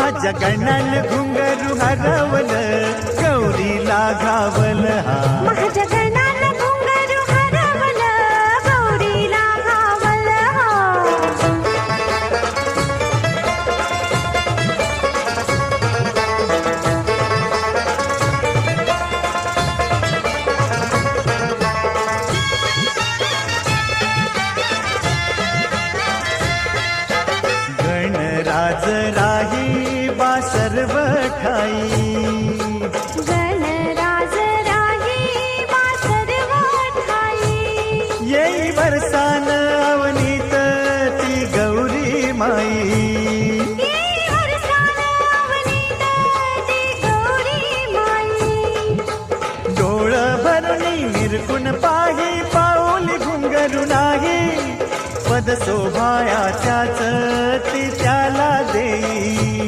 माझ्या गणान घुंगरू हरवलं गौरीला घावलं हा माझ्या गणान घुंगरू हरवलं गौरीला घावलं गणराज राही बा सर्व ठाई गणराज राही बा सर्व ठाई येई वरसान अवनीत ती गौरी माई येई वरसान अवनीत ती गौरी माई डोळ भरणी निरखून पाही पाऊली घुंगरू नाही पद शोभायाच्याच ती त्याला देई